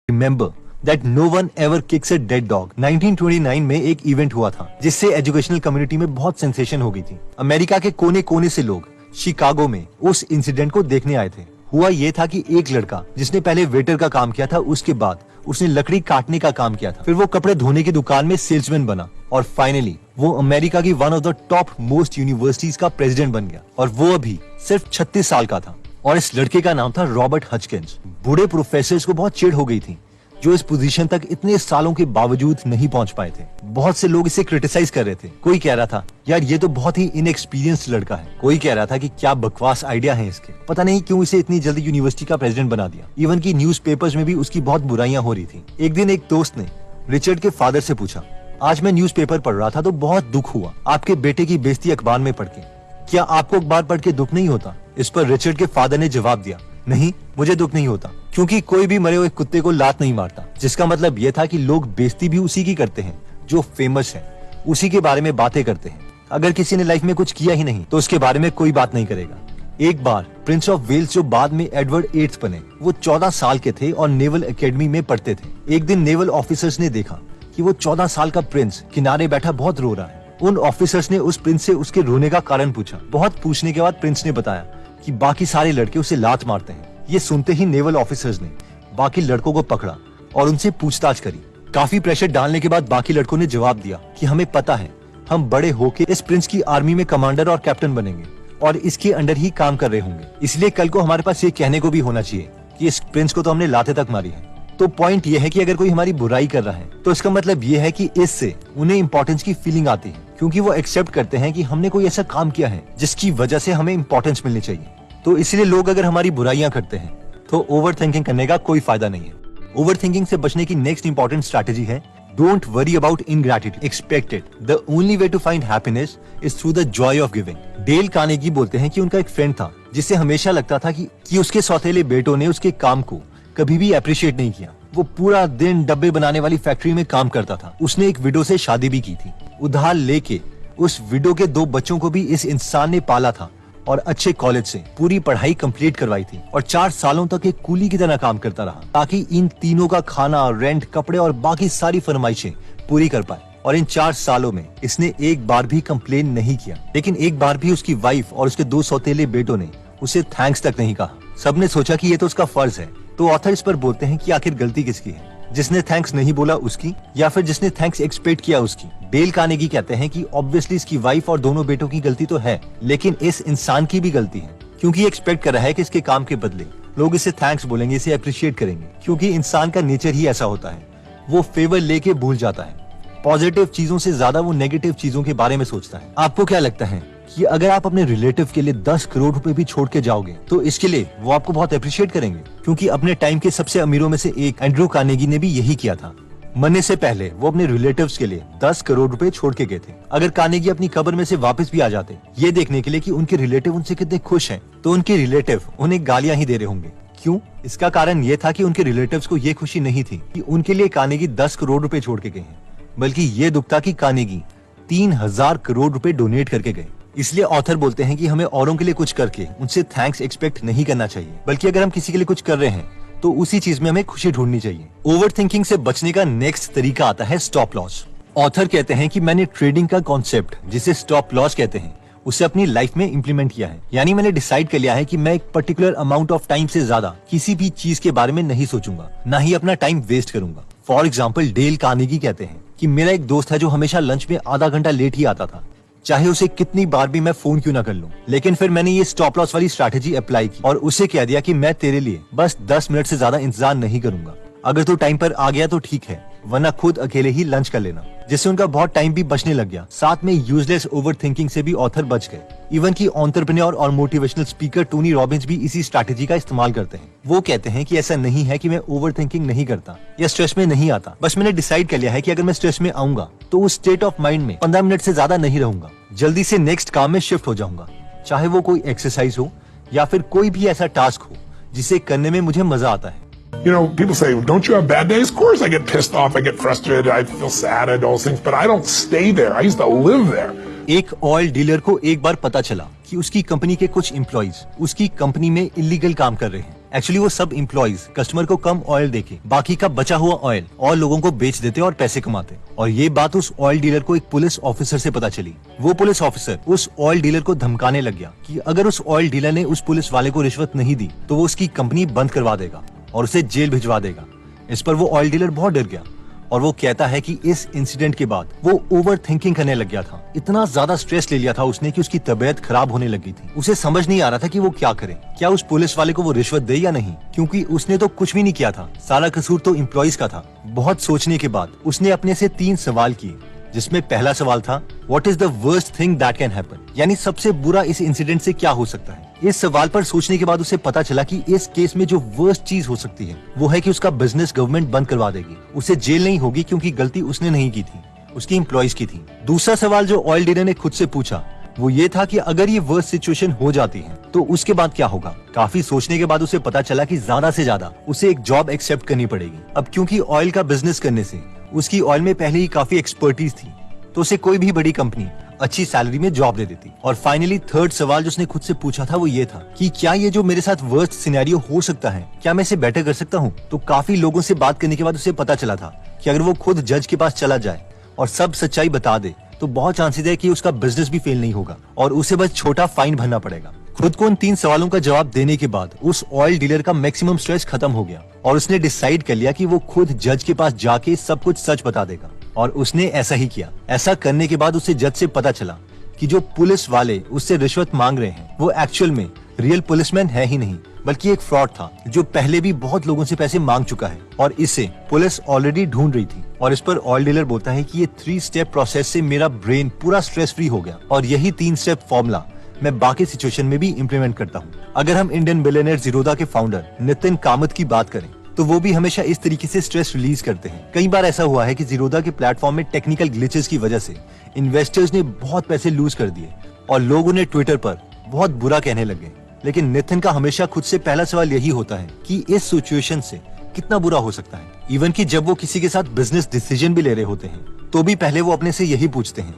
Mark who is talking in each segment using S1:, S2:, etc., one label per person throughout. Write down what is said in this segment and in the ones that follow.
S1: Remember that no one ever kicks a dead dog. 1929 में एक event हुआ था जिससे एजुकेशनल कम्युनिटी में बहुत सेंसेशन हो गई थी। अमेरिका के कोने कोने से लोग शिकागो में उस इंसिडेंट को देखने आए थे। हुआ ये था कि एक लड़का जिसने पहले वेटर का काम किया था, उसके बाद उसने लकड़ी काटने का काम किया था, फिर वो कपड़े धोने की दुकान में सेल्समैन बना और फाइनली वो अमेरिका की one of the top most universities का प्रेसिडेंट बन गया। और वो अभी सिर्फ 36 साल का था और इस लड़के का नाम था रॉबर्ट हचकिंस। बूढ़े प्रोफेसर्स को बहुत चिढ़ हो गई थी जो इस पोजीशन तक इतने सालों के बावजूद नहीं पहुंच पाए थे। बहुत से लोग इसे क्रिटिसाइज कर रहे थे। कोई कह रहा था यार ये तो बहुत ही इनएक्सपीरियंस्ड लड़का है, कोई कह रहा था कि क्या बकवास आइडिया है इसके, पता नहीं क्यों इसे इतनी जल्दी यूनिवर्सिटी का प्रेसिडेंट बना दिया। इवन की न्यूज़पेपर्स में भी उसकी बहुत बुराइयां हो रही थी। एक दिन एक दोस्त ने रिचर्ड के फादर से पूछा, आज मैं न्यूज़पेपर पढ़ रहा था तो बहुत दुख हुआ आपके बेटे की बेइज्जती अखबार में पढ़ के, क्या आपको अखबार पढ़ के दुख नहीं होता? इस पर रिचर्ड के फादर ने जवाब दिया, नहीं मुझे दुख नहीं होता, क्योंकि कोई भी मरे हुए कुत्ते को लात नहीं मारता। जिसका मतलब यह था कि लोग बेइज्जती भी उसी की करते हैं जो फेमस है, उसी के बारे में बातें करते हैं। अगर किसी ने लाइफ में कुछ किया ही नहीं तो उसके बारे में कोई बात नहीं करेगा। एक बार प्रिंस ऑफ वेल्स जो बाद में एडवर्ड 8 बने, वो 14 साल के थे और नेवल एकेडमी में पढ़ते थे। एक दिन नेवल ऑफिसर्स ने देखा कि वो 14 साल का प्रिंस किनारे बैठा बहुत रो रहा है। उन ऑफिसर्स ने उस प्रिंस से उसके रोने का कारण पूछा। बहुत पूछने के बाद प्रिंस ने बताया कि बाकी सारे लड़के उसे लात मारते हैं। ये सुनते ही नेवल ऑफिसर्स ने बाकी लड़कों को पकड़ा और उनसे पूछताछ करी। काफी प्रेशर डालने के बाद बाकी लड़कों ने जवाब दिया कि हमें पता है, हम बड़े होके इस प्रिंस की आर्मी में कमांडर और कैप्टन बनेंगे और इसके अंडर ही काम कर रहे होंगे, इसलिए कल को हमारे पास ये कहने को भी होना चाहिए कि इस प्रिंस को तो हमने लाते तक मारी है। तो पॉइंट ये है कि अगर कोई हमारी बुराई कर रहा है तो इसका मतलब ये है कि इससे उन्हें इम्पोर्टेंस की फीलिंग आती है, क्योंकि वो एक्सेप्ट करते हैं कि हमने कोई ऐसा काम किया है जिसकी वजह से हमें इम्पोर्टेंस मिलनी चाहिए। तो इसलिए लोग अगर हमारी बुराइयां करते हैं तो ओवर थिंकिंग करने का कोई फायदा नहीं है। ओवर थिंकिंग से बचने की नेक्स्ट इंपॉर्टेंट स्ट्रैटेजी है don't worry about ingratitude, expect it. The only way to find happiness is through the joy of giving. Dale Carnegie बोलते हैं कि उनका एक फ्रेंड था जिसे हमेशा लगता था कि उसके सौतेले बेटों ने उसके काम को कभी भी अप्रिशिएट नहीं किया। वो पूरा दिन डब्बे बनाने वाली फैक्ट्री में काम करता था। उसने एक विडो से शादी भी की थी। उधार लेके उस विडो के 2 बच्चों को भी इस इंसान ने पाला था और अच्छे कॉलेज से पूरी पढ़ाई कंप्लीट करवाई थी और 4 सालों तक एक कूली की तरह काम करता रहा ताकि इन तीनों का खाना, रेंट, कपड़े और बाकी सारी फरमाइशें पूरी कर पाए। और इन 4 सालों में इसने एक बार भी कंप्लेन नहीं किया, लेकिन एक बार भी उसकी वाइफ और उसके 2 सौतेले बेटों ने उसे थैंक्स तक नहीं कहा। सबने सोचा कि ये तो उसका फर्ज है। तो ऑथर इस पर बोलते हैं कि आखिर गलती किसकी है, जिसने थैंक्स नहीं बोला उसकी या फिर जिसने थैंक्स एक्सपेक्ट किया उसकी? डेल कार्नेगी कहते हैं कि ऑब्वियसली इसकी वाइफ और दोनों बेटों की गलती तो है, लेकिन इस इंसान की भी गलती है, क्योंकि ये एक्सपेक्ट कर रहा है कि इसके काम के बदले लोग इसे थैंक्स बोलेंगे, इसे अप्रिशिएट करेंगे, क्योंकि इंसान का नेचर ही ऐसा होता है। वो फेवर लेके भूल जाता है। पॉजिटिव चीजों से ज्यादा वो नेगेटिव चीजों के बारे में सोचता है। आपको क्या लगता है कि अगर आप अपने रिलेटिव के लिए 10 करोड़ रुपए भी छोड़ के जाओगे तो इसके लिए वो आपको बहुत अप्रिशिएट करेंगे? क्योंकि अपने टाइम के सबसे अमीरों में से एक एंड्रू कार्नेगी ने भी यही किया था। मरने से पहले वो अपने रिलेटिव्स के लिए 10 करोड़ रुपए छोड़ के गए थे। अगर कार्नेगी अपनी कब्र में से वापस भी आ जाते ये देखने के लिए कि उनके रिलेटिव उनसे कितने खुश हैं, तो उनके रिलेटिव उन्हें गालियां ही दे रहे होंगे। क्यों? इसका कारण ये था कि उनके रिलेटिव्स को ये खुशी नहीं थी कि उनके लिए कार्नेगी 10 करोड़ रुपए छोड़ के गए हैं, बल्कि ये दुख था कि कार्नेगी 3000 करोड़ रुपए डोनेट करके गए। इसलिए ऑथर बोलते हैं कि हमें औरों के लिए कुछ करके उनसे थैंक्स एक्सपेक्ट नहीं करना चाहिए, बल्कि अगर हम किसी के लिए कुछ कर रहे हैं तो उसी चीज में हमें खुशी ढूंढनी चाहिए। ओवर थिंकिंग से बचने का नेक्स्ट तरीका आता है स्टॉप लॉस। ऑथर कहते हैं कि मैंने ट्रेडिंग का कॉन्सेप्ट, जिसे स्टॉप लॉस कहते हैं, उसे अपनी लाइफ में इम्प्लीमेंट किया है। यानी मैंने डिसाइड कर लिया है कि मैं एक पर्टिकुलर अमाउंट ऑफ टाइम से ज्यादा किसी भी चीज के बारे में नहीं सोचूंगा, ना ही अपना टाइम वेस्ट करूंगा। फॉर एग्जाम्पल डेल कार्नेगी कहते हैं कि मेरा एक दोस्त है जो हमेशा लंच में आधा घंटा लेट ही आता था, चाहे उसे कितनी बार भी मैं फोन क्यों ना कर लूं। लेकिन फिर मैंने ये स्टॉप लॉस वाली स्ट्रैटेजी अप्लाई की और उसे कह दिया कि मैं तेरे लिए बस 10 मिनट से ज्यादा इंतजार नहीं करूंगा। अगर तू टाइम पर आ गया तो ठीक है, वरना खुद अकेले ही लंच कर लेना। जिससे उनका बहुत टाइम भी बचने लग गया। साथ में यूजलेस ओवर थिंकिंग से भी ऑथर बच गए। इवन की एंटरप्रेन्योर और मोटिवेशनल स्पीकर टोनी रॉबिन्स भी इसी स्ट्रैटेजी का इस्तेमाल करते हैं। वो कहते हैं कि ऐसा नहीं है कि मैं ओवर थिंकिंग नहीं करता या स्ट्रेस में नहीं आता, बस मैंने डिसाइड कर लिया है कि अगर मैं स्ट्रेस में आऊंगा तो उस स्टेट ऑफ माइंड में 15 मिनट से ज्यादा नहीं रहूंगा, जल्दी से नेक्स्ट काम में शिफ्ट हो जाऊंगा। चाहे वो कोई एक्सरसाइज हो या फिर कोई भी ऐसा टास्क हो जिसे करने में मुझे मजा आता है।
S2: You know, people say, don't you have bad days? Of course I get pissed off, I get frustrated, I feel sad at all things, but I don't stay there. I used to live there.
S1: एक oil dealer को एक बार पता चला कि उसकी company के कुछ employees उसकी कंपनी में इलीगल काम कर रहे हैं। एक्चुअली वो सब एम्प्लॉइज कस्टमर को कम ऑयल देके बाकी का बचा हुआ ऑयल और लोगों को बेच देते और पैसे कमाते। और ये बात उस ऑयल डीलर को एक पुलिस ऑफिसर से पता चली। वो पुलिस ऑफिसर उस ऑयल डीलर को धमकाने लग गया कि अगर उस ऑयल डीलर ने उस पुलिस वाले को रिश्वत नहीं दी तो वो उसकी कंपनी बंद करवा देगा और उसे जेल भिजवा देगा। इस पर वो ऑयल डीलर बहुत डर गया और वो कहता है कि इस इंसिडेंट के बाद वो ओवर थिंकिंग करने लग गया था। इतना ज्यादा स्ट्रेस ले लिया था उसने कि उसकी तबीयत खराब होने लगी थी। उसे समझ नहीं आ रहा था कि वो क्या करे, क्या उस पुलिस वाले को वो रिश्वत दे या नहीं, क्योंकि उसने तो कुछ भी नहीं किया था। सारा कसूर तो एम्प्लॉइज का था। बहुत सोचने के बाद उसने अपने से 3 सवाल किए, जिसमें पहला सवाल था what is the worst thing that can happen, यानी सबसे बुरा इस इंसिडेंट से क्या हो सकता है। इस सवाल पर सोचने के बाद उसे पता चला कि इस केस में जो वर्स्ट चीज हो सकती है वो है कि उसका बिजनेस गवर्नमेंट बंद करवा देगी। उसे जेल नहीं होगी क्योंकि गलती उसने नहीं की थी, उसकी एम्प्लॉइज की थी। दूसरा सवाल जो ऑयल डीलर ने खुद से पूछा वो ये था कि अगर ये वर्स्ट सिचुएशन हो जाती है तो उसके बाद क्या होगा। काफी सोचने के बाद उसे पता चला कि ज्यादा से ज्यादा उसे एक जॉब एक्सेप्ट करनी पड़ेगी। अब क्योंकि ऑयल का बिजनेस करने से उसकी ऑयल में पहले ही काफी एक्सपर्टीज थी तो उसे कोई भी बड़ी कंपनी अच्छी सैलरी में जॉब दे देती। और फाइनली थर्ड सवाल जो उसने खुद से पूछा था वो ये था कि क्या ये जो मेरे साथ वर्स्ट सिनेरियो हो सकता है क्या मैं इसे बेटर कर सकता हूँ। तो काफी लोगों से बात करने के बाद उसे पता चला था कि अगर वो खुद जज के पास चला जाए और सब सच्चाई बता दे तो बहुत चांसेस है कि उसका बिजनेस भी फेल नहीं होगा और उसे बस छोटा फाइन भरना पड़ेगा। खुद को उन 3 सवालों का जवाब देने के बाद उस ऑयल डीलर का मैक्सिमम स्ट्रेस खत्म हो गया और उसने डिसाइड कर लिया कि वो खुद जज के पास जाके सब कुछ सच बता देगा। और उसने ऐसा ही किया। ऐसा करने के बाद उसे जज से पता चला कि जो पुलिस वाले उससे रिश्वत मांग रहे हैं वो एक्चुअल में रियल पुलिसमैन है ही नहीं बल्कि एक फ्रॉड था जो पहले भी बहुत लोगों से पैसे मांग चुका है और इसे पुलिस ऑलरेडी ढूंढ रही थी। और इस पर ऑयल डीलर बोलता है कि ये 3 स्टेप प्रोसेस से मेरा ब्रेन पूरा स्ट्रेस फ्री हो गया और यही 3 स्टेप फॉर्मूला मैं बाकी सिचुएशन में भी इम्प्लीमेंट करता हूँ। अगर हम इंडियन बिलियनियर ज़ीरोधा के फाउंडर नितिन कामत की बात करें तो वो भी हमेशा इस तरीके से स्ट्रेस रिलीज करते हैं। कई बार ऐसा हुआ है कि ज़ीरोधा के प्लेटफॉर्म में टेक्निकल ग्लिचेस की वजह से इन्वेस्टर्स ने बहुत पैसे लूज कर दिए और लोग उन्हें ट्विटर पर बहुत बुरा कहने लगे। लेकिन नितिन का हमेशा खुद से पहला सवाल यही होता है कि इस सिचुएशन से कितना बुरा हो सकता है। इवन कि जब वो किसी के साथ बिजनेस डिसीजन भी ले रहे होते हैं तो भी पहले वो अपने से यही पूछते हैं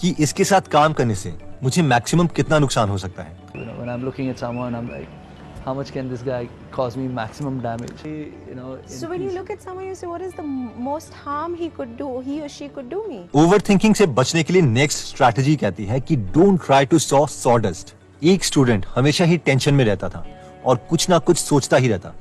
S1: कि इसके साथ काम करने से मुझे मैक्सिमम कितना नुकसान हो सकता है।
S3: When I'm looking at someone, I'm like, how much can this guy cause me maximum damage?
S4: So when you look at someone, you say, what is the most harm he or she could do me?
S1: Overthinking से बचने के लिए next strategy कहती है कि don't try to saw sawdust. एक student हमेशा ही टेंशन में रहता था और कुछ ना कुछ सोचता ही रहता।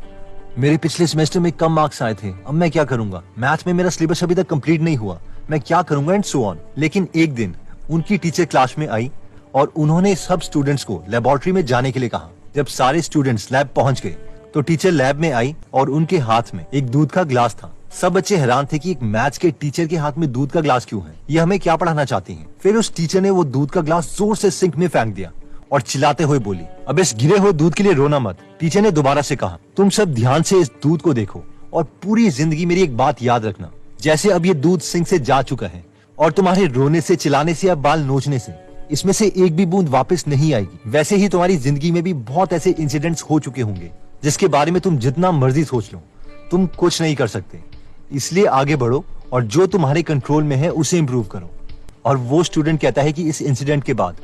S1: मेरे पिछले सेमेस्टर में कम मार्क्स आए थे, अब मैं क्या करूंगा, मैथ में मेरा सिलेबस अभी तक कंप्लीट नहीं हुआ, मैं क्या करूंगा एंड सो ऑन। लेकिन एक दिन उनकी टीचर क्लास में आई और उन्होंने सब स्टूडेंट्स को लेबोरेटरी में जाने के लिए कहा। जब सारे स्टूडेंट्स लैब पहुंच गए तो टीचर लैब में आई और उनके हाथ में एक दूध का ग्लास था। सब बच्चे हैरान थे कि एक मैथ्स के टीचर के हाथ में दूध का ग्लास क्यों है, ये हमें क्या पढ़ाना चाहती हैं। फिर उस टीचर ने वो दूध का ग्लास जोर से सिंक में फेंक दिया और चिल्लाते हुए बोली, अब इस गिरे हुए दूध के लिए रोना मत। टीचर ने दोबारा से कहा, तुम सब ध्यान से इस दूध को देखो और पूरी जिंदगी मेरी एक बात याद रखना, जैसे अब ये दूध सिंक से जा चुका है और तुम्हारे रोने से, चिल्लाने से या बाल नोचने से इसमें से एक भी बूंद वापस नहीं आएगी, वैसे ही तुम्हारी जिंदगी में भी बहुत ऐसे इंसिडेंट्स हो चुके होंगे जिसके बारे में तुम जितना मर्जी सोच लो तुम कुछ नहीं कर सकते। इसलिए आगे बढ़ो और जो तुम्हारे कंट्रोल में है उसे इम्प्रूव करो। और वो स्टूडेंट कहता है कि इस इंसिडेंट के बाद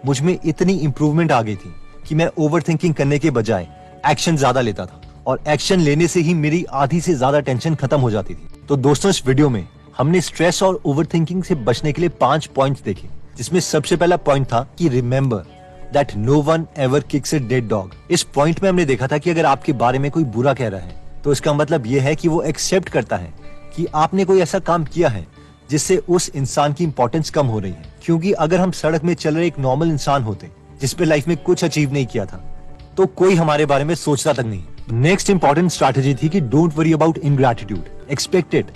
S1: मुझ में इतनी इंप्रूवमेंट आ गई थी कि मैं ओवरथिंकिंग करने के बजाय एक्शन ज्यादा लेता था और एक्शन लेने से ही मेरी आधी से ज्यादा टेंशन खत्म हो जाती थी। तो दोस्तों, इस वीडियो में हमने स्ट्रेस और ओवरथिंकिंग से बचने के लिए 5 पॉइंट्स देखे, जिसमें सबसे पहला पॉइंट था कि remember that no one ever kicks a dead dog. इस पॉइंट में हमने देखा था कि अगर आपके बारे में कोई बुरा कह रहा है तो इसका मतलब ये है कि वो एक्सेप्ट करता है कि आपने कोई ऐसा काम किया है जिससे उस इंसान की इंपॉर्टेंस कम हो रही है। क्योंकि अगर हम सड़क में चल रहे एक नॉर्मल इंसान होते जिसपे लाइफ में कुछ अचीव नहीं किया था तो कोई हमारे बारे में सोचता तक नहीं। नेक्स्ट इंपॉर्टेंट स्ट्रैटेजी थी कि don't worry about ingratitude, expect it.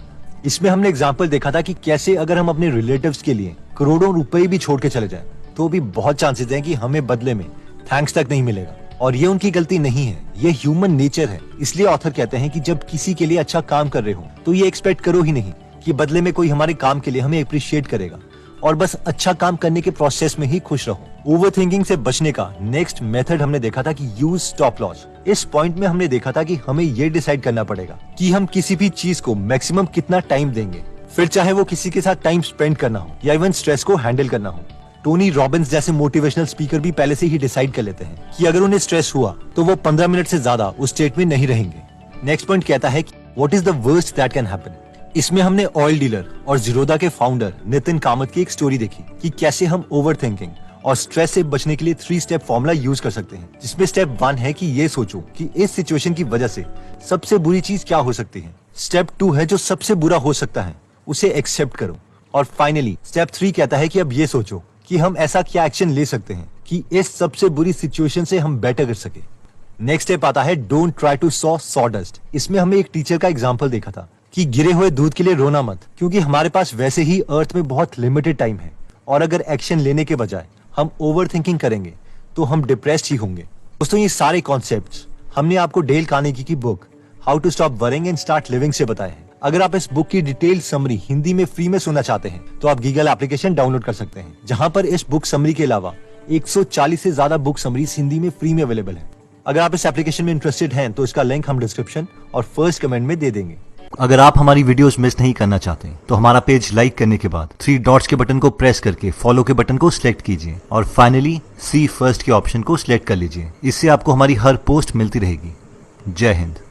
S1: इसमें हमने एग्जांपल देखा था कि कैसे अगर हम अपने रिलेटिव्स के लिए करोड़ों रुपए भी छोड़ के चले जाएं तो भी बहुत चांसेस हैं कि हमें बदले में थैंक्स तक नहीं मिलेगा। और ये उनकी गलती नहीं है, ये ह्यूमन नेचर है। इसलिए ऑथर कहते हैं कि जब किसी के लिए अच्छा काम कर रहे हो तो ये एक्सपेक्ट करो ही नहीं कि बदले में कोई हमारे काम के लिए हमें अप्रिशिएट करेगा, और बस अच्छा काम करने के प्रोसेस में ही खुश रहो। ओवरथिंकिंग से बचने का नेक्स्ट मेथड हमने देखा था कि यूज स्टॉप लॉस। इस पॉइंट में हमने देखा था कि हमें ये डिसाइड करना पड़ेगा कि हम किसी भी चीज को मैक्सिमम कितना टाइम देंगे, फिर चाहे वो किसी के साथ टाइम स्पेंड करना हो या इवन स्ट्रेस को हैंडल करना हो। टोनी रॉबिन्स जैसे मोटिवेशनल स्पीकर भी पहले से ही डिसाइड कर लेते हैं कि अगर उन्हें स्ट्रेस हुआ तो वो 15 मिनट से ज्यादा उस स्टेट में नहीं रहेंगे। नेक्स्ट पॉइंट कहता है कि what is the worst that can happen. इसमें हमने ऑयल डीलर और जीरोदा के फाउंडर नितिन कामत की एक स्टोरी देखी कि कैसे हम ओवर थिंकिंग और स्ट्रेस से बचने के लिए 3 स्टेप फॉर्मूला यूज कर सकते हैं, जिसमें स्टेप 1 है कि ये सोचो कि इस सिचुएशन की वजह से सबसे बुरी चीज क्या हो सकती है। स्टेप 2 है जो सबसे बुरा हो सकता है उसे एक्सेप्ट करो। और फाइनली स्टेप 3 कहता है कि अब ये सोचो कि हम ऐसा क्या एक्शन ले सकते हैं कि इस सबसे बुरी सिचुएशन से हम बेटर कर सके। नेक्स्ट स्टेप आता है don't try to saw sawdust. इसमें हमें एक टीचर का एग्जांपल देखा था कि गिरे हुए दूध के लिए रोना मत, क्योंकि हमारे पास वैसे ही अर्थ में बहुत लिमिटेड टाइम है और अगर एक्शन लेने के बजाय हम ओवर थिंकिंग करेंगे तो हम डिप्रेस्ड ही होंगे। दोस्तों ये सारे कॉन्सेप्ट्स हमने आपको डेल कार्नेगी की book how to stop worrying and start living से बताए हैं। अगर आप इस बुक की डिटेल समरी हिंदी में फ्री में सुनना चाहते हैं तो आप गीगल एप्लीकेशन डाउनलोड कर सकते हैं, जहां पर इस बुक समरी के अलावा 140 से ज्यादा बुक समरीज हिंदी में फ्री में अवेलेबल है। अगर आप इस एप्लीकेशन में इंटरेस्टेड हैं तो इसका लिंक हम डिस्क्रिप्शन और फर्स्ट कमेंट में दे देंगे। अगर आप हमारी वीडियोस मिस नहीं करना चाहते तो हमारा पेज लाइक करने के बाद 3 डॉट्स के बटन को प्रेस करके फॉलो के बटन को सिलेक्ट कीजिए और फाइनली सी फर्स्ट के ऑप्शन को सिलेक्ट कर लीजिए। इससे आपको हमारी हर पोस्ट मिलती रहेगी। जय हिंद।